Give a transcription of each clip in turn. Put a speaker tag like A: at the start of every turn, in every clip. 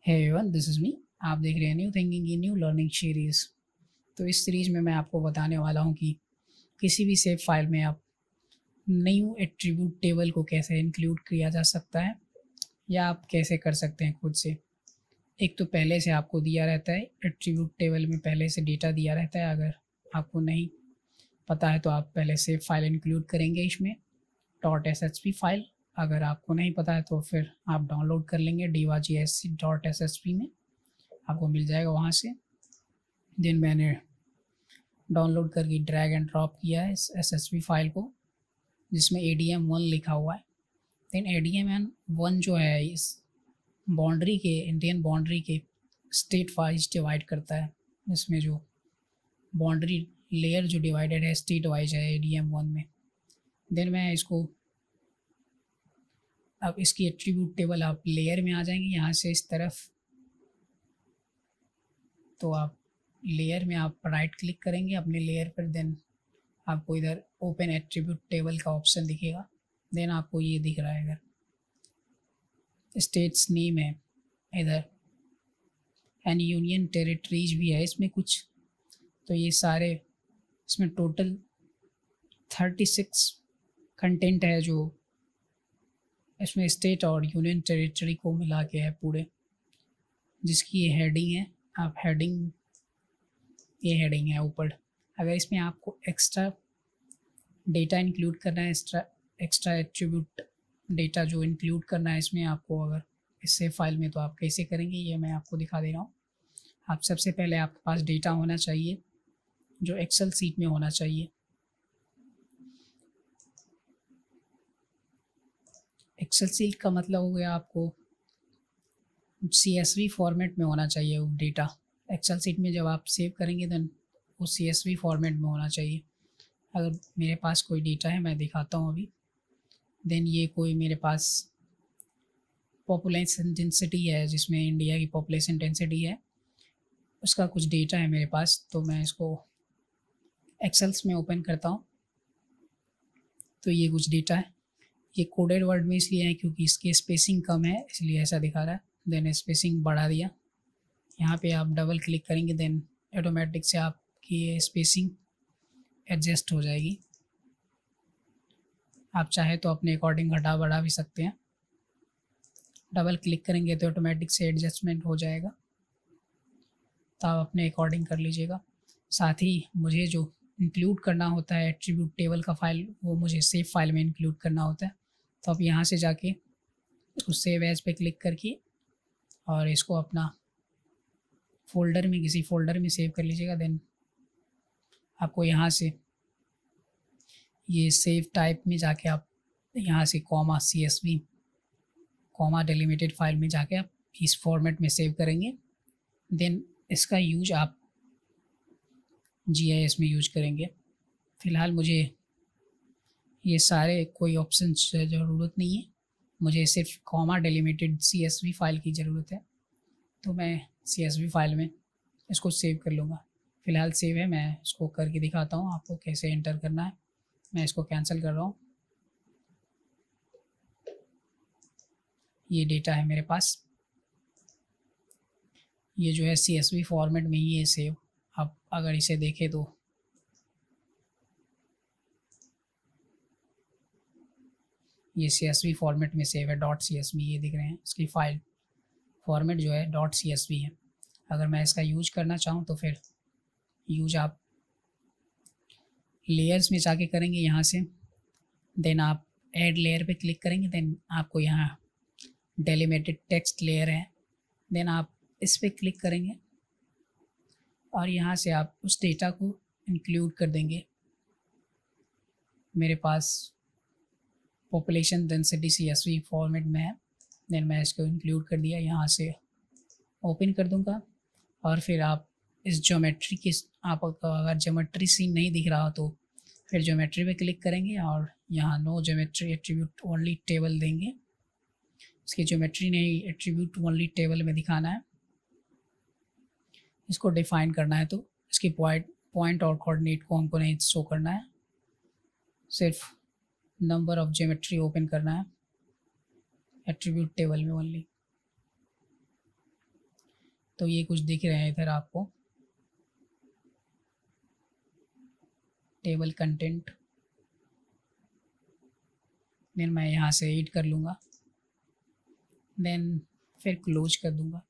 A: Hey everyone, this is me. आप देख रहे हैं न्यू थिंकिंग की न्यू लर्निंग सीरीज़। तो इस सीरीज़ में मैं आपको बताने वाला हूँ कि किसी भी सेव फाइल में आप न्यू एट्रीब्यूट टेबल को कैसे इंक्लूड किया जा सकता है या आप कैसे कर सकते हैं खुद से। एक तो पहले से आपको दिया रहता है एट्रीब्यूट टेबल में, पहले से डेटा दिया रहता है। अगर आपको नहीं पता है तो आप पहले सेव फाइल इंक्लूड करेंगे इसमें, dot S H P file. अगर आपको नहीं पता है तो फिर आप डाउनलोड कर लेंगे diva.js.ssp में, आपको मिल जाएगा वहाँ से। देन मैंने डाउनलोड करके ड्रैग एंड ड्रॉप किया है इस एस फाइल को, जिसमें ADM1 लिखा हुआ है। देन ADM1 जो है इस बाउंड्री के, इंडियन बाउंड्री के स्टेट वाइज डिवाइड करता है। इसमें जो बाउंड्री लेयर जो डिवाइडेड है स्टेट वाइज है ADM1 में। देन मैं इसको, अब इसकी एट्रीब्यूट टेबल आप लेयर में आ जाएंगे यहाँ से इस तरफ। तो आप लेयर में आप राइट क्लिक करेंगे अपने लेयर पर। देन आपको इधर ओपन एट्रीब्यूट टेबल का ऑप्शन दिखेगा। देन आपको ये दिख रहा है, अगर स्टेट्स नेम है इधर, एंड यूनियन टेरिटरीज भी है इसमें कुछ। तो ये सारे, इसमें टोटल 36 कंटेंट है जो इसमें स्टेट और यूनियन टेरिटरी को मिला के है पूरे, जिसकी ये हेडिंग है। आप हेडिंग, ये हेडिंग है ऊपर। अगर इसमें आपको एक्स्ट्रा डेटा इंक्लूड करना है, एक्स्ट्रा एट्रीब्यूट डेटा जो इंक्लूड करना है इसमें आपको, अगर इससे फाइल में, तो आप कैसे करेंगे ये मैं आपको दिखा दे रहा हूँ। आप सबसे पहले आपके पास डेटा होना चाहिए जो एक्सेल सीट में होना चाहिए। एक्सेल सीट का मतलब हो गया आपको CSV फॉर्मेट में होना चाहिए वो डेटा। एक्सेल सीट में जब आप सेव करेंगे देन वो CSV फॉर्मेट में होना चाहिए। अगर मेरे पास कोई डेटा है, मैं दिखाता हूँ अभी। देन ये कोई मेरे पास पॉपुलेशन डेंसिटी है, जिसमें इंडिया की पॉपुलेशन डेंसिटी है, उसका कुछ डेटा है मेरे पास। तो मैं इसको एक्सेल्स में ओपन करता हूँ। तो ये कुछ डेटा है, ये कोडेड वर्ड में इसलिए है क्योंकि इसकी स्पेसिंग कम है, इसलिए ऐसा दिखा रहा है। देन स्पेसिंग बढ़ा दिया। यहाँ पे आप डबल क्लिक करेंगे, देन ऑटोमेटिक से आपकी ये स्पेसिंग एडजस्ट हो जाएगी। आप चाहे तो अपने अकॉर्डिंग घटा बढ़ा भी सकते हैं। डबल क्लिक करेंगे तो ऑटोमेटिक से एडजस्टमेंट हो जाएगा, तो आप अपने अकॉर्डिंग कर लीजिएगा। साथ ही मुझे जो इंक्लूड करना होता है एट्रीब्यूट टेबल का फाइल, वो मुझे सेव फाइल में इंक्लूड करना होता है। तो आप यहाँ से जाके उस सेव एज पे क्लिक करके और इसको अपना फ़ोल्डर में, किसी फ़ोल्डर में सेव कर लीजिएगा। देन आपको यहाँ से ये सेव टाइप में जाके आप यहाँ से CSV डेलिमिटेड फाइल में जाके आप इस फॉर्मेट में सेव करेंगे। देन इसका यूज आप GIS में यूज करेंगे। फ़िलहाल मुझे ये सारे कोई ऑप्शन ज़रूरत नहीं है, मुझे सिर्फ डेलिमिटेड CSV फाइल की ज़रूरत है। तो मैं CSV फाइल में इसको सेव कर लूँगा। फ़िलहाल सेव है, मैं इसको करके दिखाता हूँ आपको कैसे एंटर करना है। मैं इसको कैंसिल कर रहा हूँ। ये डेटा है मेरे पास, ये जो है CSV फॉर्मेट में ही है सेव। आप अगर इसे देखें तो ये CSV फॉर्मेट में सेव है, .csv ये दिख रहे हैं। इसकी फाइल फॉर्मेट जो है .csv है। अगर मैं इसका यूज करना चाहूँ तो फिर यूज आप लेयर्स में जाके करेंगे यहाँ से। देन आप ऐड लेयर पे क्लिक करेंगे। देन आपको यहाँ डेलिमिटेड टेक्स्ट लेयर है, देन आप इस पर क्लिक करेंगे और यहाँ से आप उस डेटा को इंक्लूड कर देंगे। मेरे पास पॉपुलेशन डेंसिटी CSV फॉर्मेट में है। देन मैं इसको इंक्लूड कर दिया, यहाँ से ओपन कर दूँगा। और फिर आप इस ज्योमेट्री की, आपका अगर ज्योमेट्री सीन नहीं दिख रहा तो फिर ज्योमेट्री पे क्लिक करेंगे और यहाँ no geometry attribute only table देंगे। इसकी ज्योमेट्री नहीं, एट्रीब्यूट ओनली टेबल में दिखाना है। इसको डिफाइन करना है तो इसकी पॉइंट और कोऑर्डिनेट को हमको नहीं शो करना है, सिर्फ नंबर ऑफ ज्योमेट्री ओपन करना है एट्रीब्यूट टेबल में ओनली। तो ये कुछ दिख रहे हैं इधर आपको, टेबल कंटेंट। देन मैं यहाँ से एडिट कर लूँगा, देन फिर क्लोज कर दूँगा।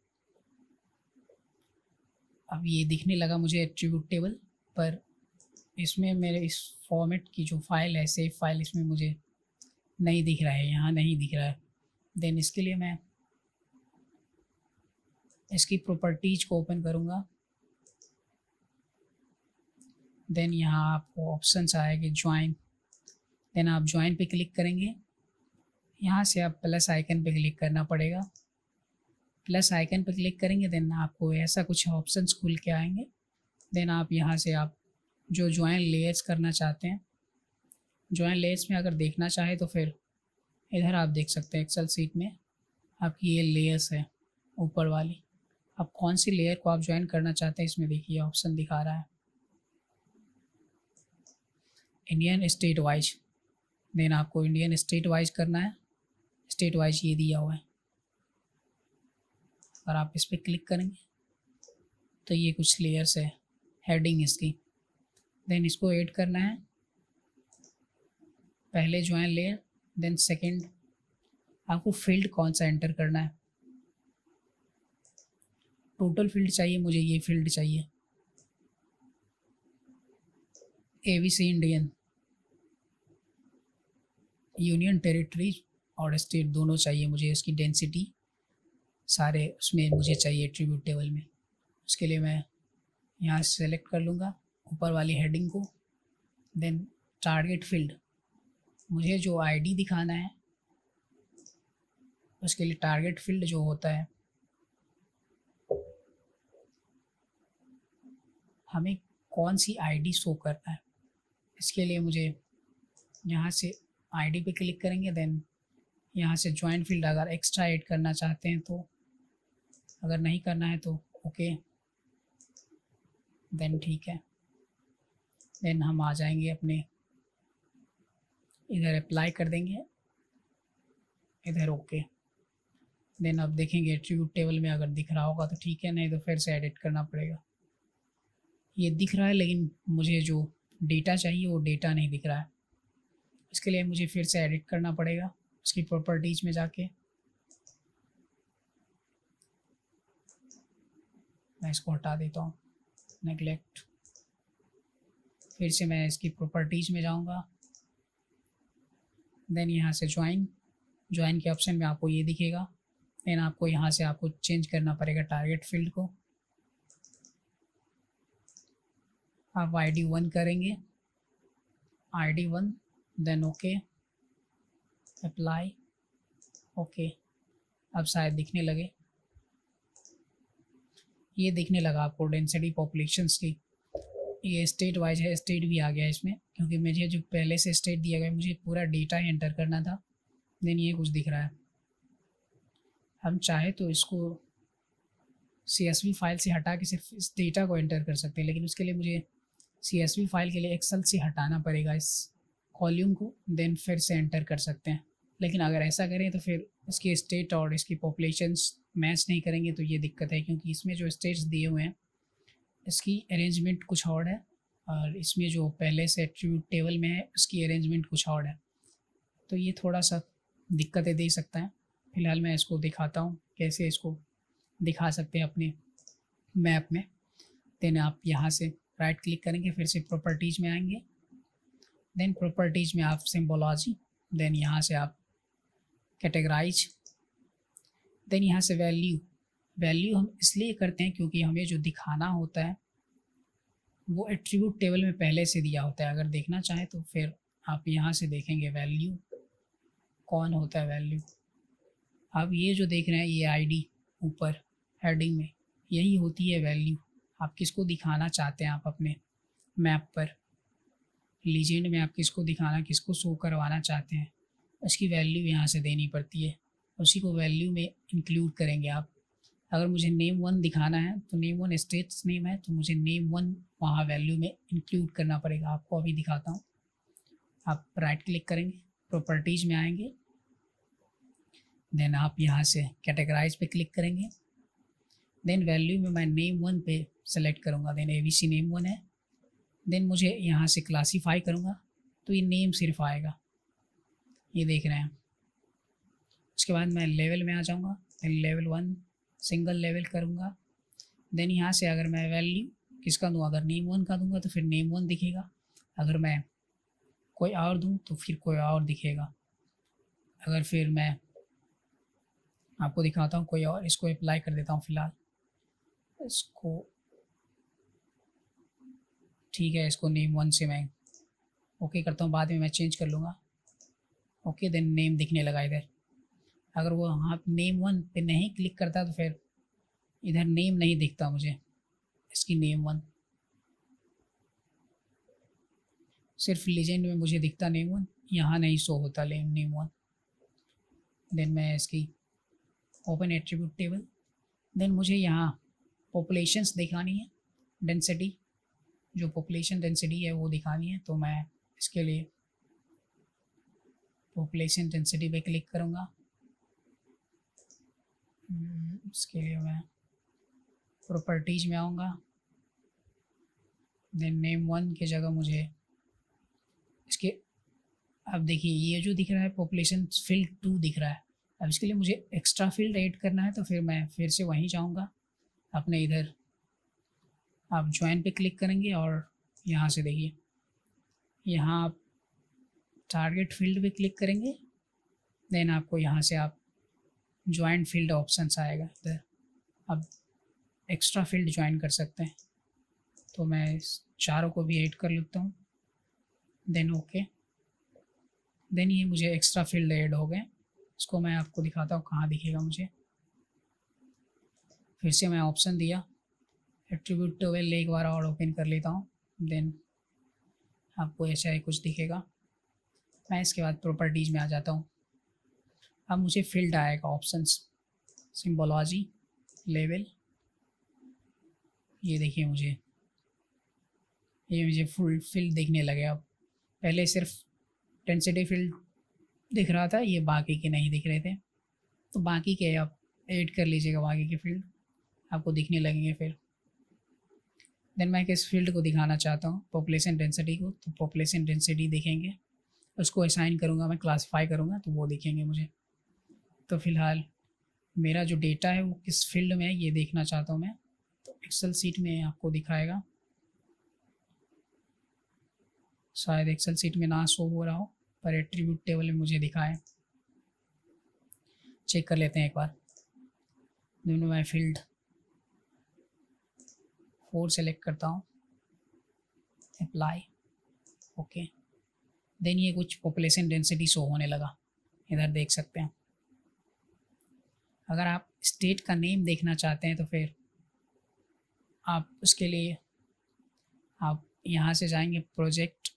A: अब ये दिखने लगा मुझे एट्रीब्यूट टेबल, पर इसमें मेरे इस फॉर्मेट की जो फाइल है, सेव फाइल, इसमें मुझे नहीं दिख रहा है, यहाँ नहीं दिख रहा है। देन इसके लिए मैं इसकी प्रॉपर्टीज को ओपन करूँगा। देन यहाँ आपको ऑप्शंस आएंगे ज्वाइन, देन आप ज्वाइन पे क्लिक करेंगे। यहाँ से आप प्लस आइकन पे क्लिक करना पड़ेगा। प्लस आइकन पे क्लिक करेंगे, देन आपको ऐसा कुछ ऑप्शंस खुल के आएंगे। देन आप यहाँ से आप जो ज्वाइन लेयर्स करना चाहते हैं, ज्वाइन लेयर्स में अगर देखना चाहे तो फिर इधर आप देख सकते हैं एक्सेल सीट में आपकी ये लेयर्स है ऊपर वाली। अब कौन सी लेयर को आप ज्वाइन करना चाहते हैं इसमें देखिए ऑप्शन दिखा रहा है, इंडियन स्टेट वाइज। देन आपको इंडियन स्टेट वाइज करना है, स्टेट वाइज ये दिया हुआ है। अगर आप इस पर क्लिक करेंगे तो ये कुछ लेयर्स है, हेडिंग इसकी। देन इसको ऐड करना है, पहले ज्वाइन लेयर, देन सेकंड आपको फील्ड कौन सा एंटर करना है। टोटल फील्ड चाहिए मुझे, ये फील्ड चाहिए ABC इंडियन, यूनियन टेरिटरी और स्टेट दोनों चाहिए मुझे। इसकी डेंसिटी सारे उसमें मुझे चाहिए एट्रीब्यूट टेबल में। उसके लिए मैं यहाँ से सेलेक्ट कर लूँगा ऊपर वाली हेडिंग को। देन टारगेट फील्ड, मुझे जो आईडी दिखाना है उसके लिए टारगेट फील्ड जो होता है, हमें कौन सी आईडी शो करना है, इसके लिए मुझे यहाँ से आईडी पे क्लिक करेंगे। देन यहाँ से ज्वाइन फील्ड अगर एक्स्ट्रा ऐड करना चाहते हैं तो, अगर नहीं करना है तो ओके, देन ठीक है। देन हम आ जाएंगे अपने इधर, अप्लाई कर देंगे इधर, ओके। देन अब देखेंगे एट्रीब्यूट टेबल में अगर दिख रहा होगा तो ठीक है, नहीं तो फिर से एडिट करना पड़ेगा। ये दिख रहा है लेकिन मुझे जो डेटा चाहिए वो डेटा नहीं दिख रहा है, इसके लिए मुझे फिर से एडिट करना पड़ेगा उसकी प्रॉपर्टीज़ में जाके। मैं इसको हटा देता हूँ, नेगलेक्ट। फिर से मैं इसकी प्रॉपर्टीज़ में जाऊँगा। देन यहाँ से ज्वाइन, ज्वाइन के ऑप्शन में आपको ये दिखेगा। देन आपको यहाँ से आपको चेंज करना पड़ेगा टारगेट फील्ड को। आप ID 1 करेंगे, ID 1, then okay, apply, okay. अब शायद दिखने लगे, ये दिखने लगा आपको डेंसिटी पॉपुलेशंस की। ये स्टेट वाइज है, स्टेट भी आ गया इसमें, क्योंकि मुझे जो पहले से स्टेट दिया गया मुझे पूरा डेटा एंटर करना था। देन ये कुछ दिख रहा है। हम चाहे तो इसको CSV फाइल से हटा के सिर्फ इस डेटा को एंटर कर सकते हैं, लेकिन उसके लिए मुझे CSV फाइल के लिए एक्सेल से हटाना पड़ेगा इस कॉलम को, देन फिर से एंटर कर सकते हैं। लेकिन अगर ऐसा करें तो फिर इसकी स्टेट और इसकी पॉपुलेशंस मैच नहीं करेंगे, तो ये दिक्कत है, क्योंकि इसमें जो स्टेट्स दिए हुए हैं इसकी अरेंजमेंट कुछ और है, और इसमें जो पहले से एट्रीब्यूट टेबल में है उसकी अरेंजमेंट कुछ और है। तो ये थोड़ा सा दिक्कतें दे सकता है। फ़िलहाल मैं इसको दिखाता हूँ कैसे इसको दिखा सकते हैं अपने मैप में। देन आप यहाँ से राइट क्लिक करेंगे, फिर से प्रॉपर्टीज़ में आएंगे। देन प्रॉपर्टीज़ में आप सिम्बोलॉजी, देन यहाँ से आप कैटेगराइज, देन यहाँ से वैल्यू। वैल्यू हम इसलिए करते हैं क्योंकि हमें जो दिखाना होता है वो एट्रीब्यूट टेबल में पहले से दिया होता है। अगर देखना चाहें तो फिर आप यहाँ से देखेंगे वैल्यू कौन होता है। वैल्यू आप ये जो देख रहे हैं ये आईडी ऊपर हेडिंग में, यही होती है वैल्यू। आप किसको दिखाना चाहते हैं, आप अपने मैप पर लीजेंड में आप किसको दिखाना, किसको शो करवाना चाहते हैं, उसकी वैल्यू यहाँ से देनी पड़ती है। उसी को वैल्यू में इंक्लूड करेंगे आप। अगर मुझे नेम 1 दिखाना है तो नेम 1 स्टेट्स नेम है, तो मुझे नेम 1 वहाँ वैल्यू में इंक्लूड करना पड़ेगा। आपको अभी दिखाता हूँ। आप राइट क्लिक करेंगे, प्रॉपर्टीज़ में आएंगे, देन आप यहाँ से कैटेगराइज पे क्लिक करेंगे। देन वैल्यू में मैं नेम वन पे सेलेक्ट करूँगा, देन ABC नेम वन है। देन मुझे यहाँ से क्लासीफाई करूँगा तो ये नेम सिर्फ आएगा, ये देख रहे हैं। उसके बाद मैं लेवल में आ जाऊँगा, then level one single level करूँगा। देन यहाँ से अगर मैं वैल्यू किसका दूँ, अगर नेम वन का दूँगा तो फिर नेम वन दिखेगा, अगर मैं कोई और दूँ तो फिर कोई और दिखेगा। अगर फिर मैं आपको दिखाता हूँ कोई और, इसको अप्लाई कर देता हूँ फ़िलहाल इसको, ठीक है, इसको नेम वन से मैं ओके करता हूँ, बाद में मैं चेंज कर लूँगा। ओके, देन नेम दिखने लगा इधर। अगर वो हाँ नेम वन पे नहीं क्लिक करता तो फिर इधर नेम नहीं दिखता मुझे, इसकी नेम वन सिर्फ लीजेंड में मुझे दिखता नेम वन, यहाँ नहीं शो होता नेम वन। देन मैं इसकी ओपन एट्रीब्यूट टेबल, देन मुझे यहाँ पॉपुलेशंस दिखानी है, डेंसिटी जो पॉपुलेशन डेंसिटी है वो दिखानी है, तो मैं इसके लिए पॉपुलेशन डेंसिटी पे क्लिक करूँगा। इसके लिए मैं प्रॉपर्टीज में आऊँगा, देन नेम वन की जगह मुझे इसके, अब देखिए ये जो दिख रहा है पॉपुलेशन फील्ड 2 दिख रहा है। अब इसके लिए मुझे एक्स्ट्रा फील्ड ऐड करना है, तो फिर मैं फिर से वहीं जाऊँगा अपने इधर, आप ज्वाइन पे क्लिक करेंगे और यहाँ से देखिए यहाँ आप टारगेट फील्ड पे क्लिक करेंगे, देन आपको यहाँ से आप ज्वाइन फील्ड ऑप्शंस आएगा इधर, अब एक्स्ट्रा फील्ड ज्वाइन कर सकते हैं, तो मैं इस चारों को भी ऐड कर लेता हूँ, देन ओके। देन ये मुझे एक्स्ट्रा फील्ड ऐड हो गए, इसको मैं आपको दिखाता हूँ कहाँ दिखेगा मुझे। फिर से मैं ऑप्शन दिया, एट्रीब्यूट टेबल एक बार और ओपन कर लेता हूँ, देन आपको ऐसा ही कुछ दिखेगा। मैं इसके बाद प्रॉपर्टीज़ में आ जाता हूँ। अब मुझे फील्ड आएगा ऑप्शंस, सिम्बोलॉजी, लेवल, ये देखिए मुझे फुल फील्ड दिखने लगे। अब पहले सिर्फ डेंसिटी फील्ड दिख रहा था, ये बाकी के नहीं दिख रहे थे, तो बाकी के आप ऐड कर लीजिएगा, बाकी के फील्ड आपको दिखने लगेंगे फिर। देन मैं किस फील्ड को दिखाना चाहता हूँ, पॉपुलेशन डेंसिटी को, तो पॉपुलेशन डेंसिटी दिखेंगे, उसको असाइन करूँगा मैं, क्लासीफाई करूँगा तो वो दिखेंगे मुझे। तो फ़िलहाल मेरा जो डेटा है वो किस फील्ड में है ये देखना चाहता हूँ मैं, तो एक्सेल सीट में आपको दिखाएगा, शायद एक्सेल सीट में ना शो हो रहा हो, पर एट्रीब्यूट टेबल में मुझे दिखाए, चेक कर लेते हैं एक बार। दोनों मैं फील्ड 4 सेलेक्ट करता हूँ, अप्लाई, ओके। देन ये कुछ पॉपुलेशन डेंसिटी शो होने लगा, इधर देख सकते हैं। अगर आप स्टेट का नेम देखना चाहते हैं तो फिर आप उसके लिए आप यहाँ से जाएंगे प्रोजेक्ट,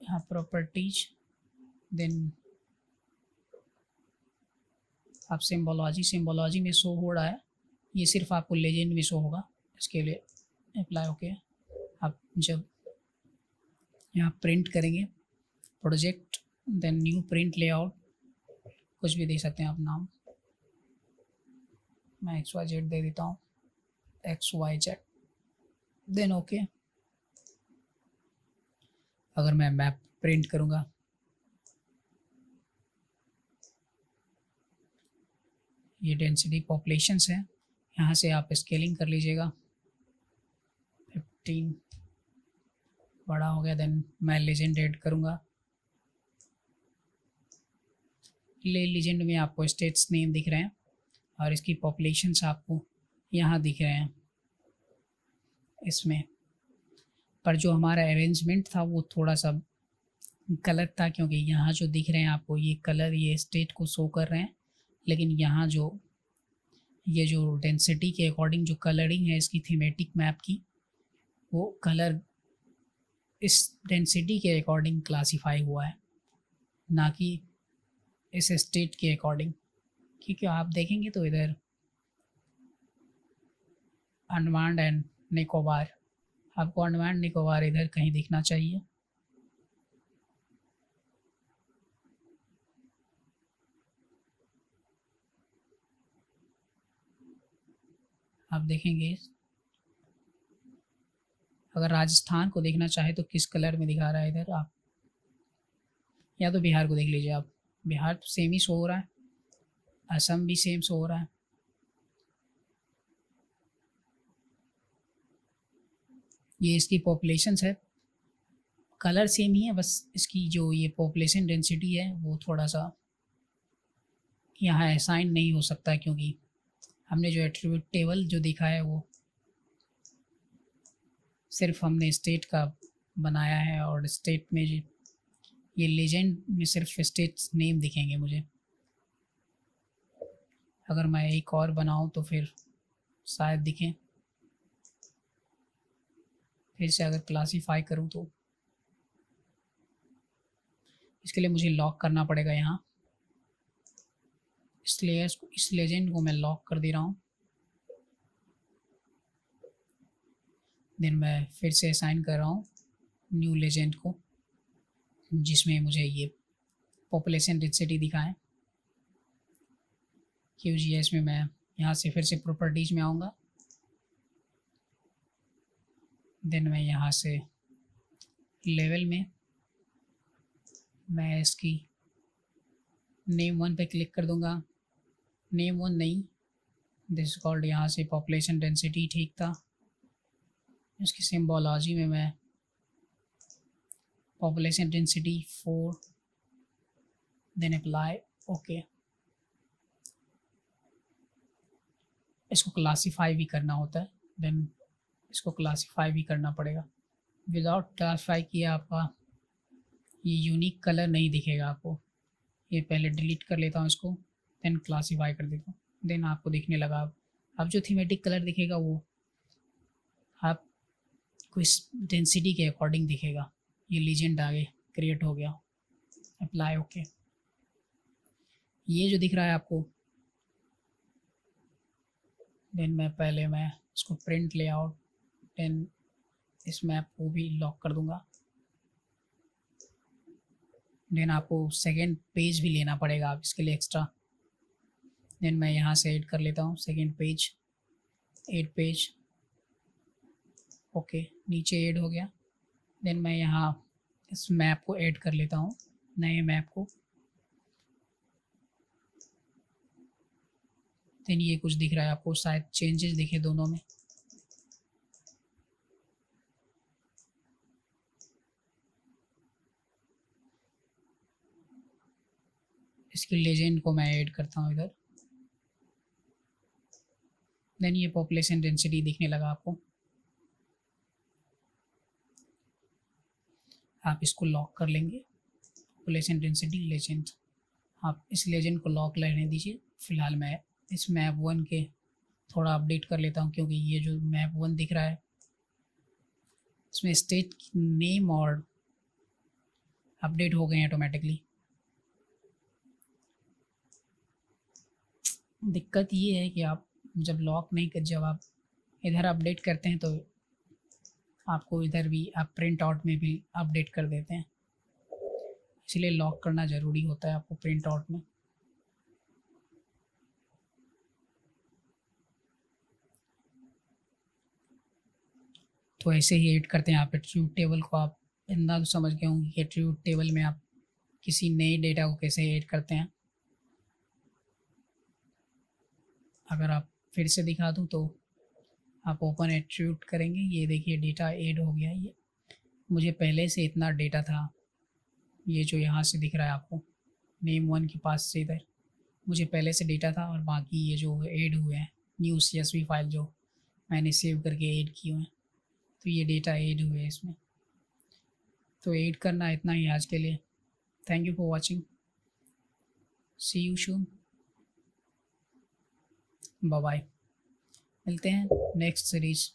A: यहाँ प्रॉपर्टीज, देन आप सिम्बोलॉजी में शो हो रहा है, ये सिर्फ आपको लेजेंड में शो होगा, इसके लिए अप्लाई ओके। आप जब यहाँ प्रिंट करेंगे project, then new print layout, कुछ भी दे सकते हैं आप नाम, मैं XYZ दे देता हूँ, XYZ, देन ओके। अगर मैं मैप प्रिंट करूँगा, ये डेंसिटी पॉपुलेशंस है, यहाँ से आप स्केलिंग कर लीजिएगा, 15 बड़ा हो गया। देन मैं लेजेंड ऐड करूँगा, लेजेंड में आपको स्टेट्स नेम दिख रहे हैं और इसकी पॉपुलेशंस आपको यहाँ दिख रहे हैं इसमें, पर जो हमारा अरेंजमेंट था वो थोड़ा सा गलत था, क्योंकि यहाँ जो दिख रहे हैं आपको ये कलर ये स्टेट को शो कर रहे हैं, लेकिन यहाँ जो ये जो डेंसिटी के अकॉर्डिंग जो कलरिंग है इसकी थीमेटिक मैप की, वो कलर इस डेंसिटी के अकॉर्डिंग क्लासीफाई हुआ है, ना कि इस स्टेट के अकॉर्डिंग। क्योंकि आप देखेंगे तो इधर अंडमान एंड निकोबार, आपको अंडमान निकोबार इधर कहीं दिखना चाहिए, आप देखेंगे, अगर राजस्थान को देखना चाहे तो किस कलर में दिखा रहा है इधर आप, या तो बिहार को देख लीजिए आप। बिहार तो सेम ही शो हो रहा है, असम भी सेम शो हो रहा है। ये इसकी पॉपुलेशंस है, कलर सेम ही है, बस इसकी जो ये पॉपुलेशन डेंसिटी है वो थोड़ा सा यहाँ असाइन नहीं हो सकता, क्योंकि हमने जो एट्रीब्यूट टेबल जो दिखा है वो सिर्फ हमने स्टेट का बनाया है, और स्टेट में ये लेजेंड में सिर्फ स्टेट नेम दिखेंगे मुझे। अगर मैं एक और बनाऊँ तो फिर शायद दिखें। फिर से अगर क्लासीफाई करूँ तो इसके लिए मुझे लॉक करना पड़ेगा यहाँ, इसलिए इस लेजेंड को मैं लॉक कर दे रहा हूँ। देन मैं फिर से असाइन कर रहा हूँ न्यू लेजेंड को, जिसमें मुझे ये पॉपुलेशन डेंसिटी दिखाएं। QGIS में मैं यहाँ से फिर से प्रॉपर्टीज़ में आऊँगा। देन मैं यहाँ से लेवल में मैं इसकी नेम 1 पे क्लिक कर दूँगा। नेम 1 नहीं, दिस कॉल्ड, यहाँ से पॉपुलेशन डेंसिटी ठीक था। इसकी सिम्बोलॉजी में मैं population density 4, then apply, okay. इसको क्लासीफाई भी करना होता है, देन इसको क्लासीफाई भी करना पड़ेगा। विदाउट क्लासीफाई किए आपका ये यूनिक कलर नहीं दिखेगा आपको। ये पहले डिलीट कर लेता हूँ इसको, देन क्लासीफाई कर देता हूँ, देन आपको दिखने लगा। अब जो थीमेटिक कलर दिखेगा वो आपको इस डेंसिटी के अकॉर्डिंग दिखेगा। ये लीजेंड आगे क्रिएट हो गया, अप्लाई, ओके। ये जो दिख रहा है आपको, देन मैं इसको प्रिंट लेआउट, देन इस मैप को भी लॉक कर दूंगा। देन आपको सेकेंड पेज भी लेना पड़ेगा आप इसके लिए एक्स्ट्रा। देन मैं यहाँ से ऐड कर लेता हूँ second page, add page, okay, नीचे ऐड हो गया। देन मैं यहाँ इस मैप को ऐड कर लेता हूँ, नए मैप को। देन ये कुछ दिख रहा है आपको, शायद चेंजेस दिखे दोनों में। इसकी लेजेंड को मैं ऐड करता हूँ इधर। देन ये पॉपुलेशन डेंसिटी दिखने लगा आपको। आप इसको लॉक कर लेंगे, पॉपुलेशन डेंसिटी लेजेंड। आप इस लेजेंड को लॉक रहने दीजिए। फिलहाल मैं इस मैप 1 के थोड़ा अपडेट कर लेता हूँ, क्योंकि ये जो मैप 1 दिख रहा है इसमें स्टेट नेम और अपडेट हो गए हैं ऑटोमेटिकली। दिक्कत ये है कि आप जब आप इधर अपडेट करते हैं तो आपको इधर भी आप प्रिंट आउट में भी अपडेट कर देते हैं, इसलिए लॉक करना ज़रूरी होता है आपको प्रिंट आउट में। तो ऐसे ही ऐड करते हैं आप एट्रीब्यूट टेबल को। आप इतना तो समझ गए होंगे कि एट्रीब्यूट टेबल में आप किसी नए डेटा को कैसे ऐड करते हैं। अगर आप फिर से दिखा दूँ तो आप ओपन एट्रीब्यूट करेंगे, ये देखिए डेटा ऐड हो गया। ये मुझे पहले से इतना डेटा था, ये जो यहाँ से दिख रहा है आपको नेम 1 के पास से इधर मुझे पहले से डेटा था, और बाकी ये जो ऐड हुए हैं न्यू CSV फाइल जो मैंने सेव करके ऐड किए हैं, तो ये डेटा ऐड हुए हैं इसमें। तो ऐड करना इतना ही आज के लिए। Thank you for watching, see you soon, bye bye. मिलते हैं नेक्स्ट सीरीज़।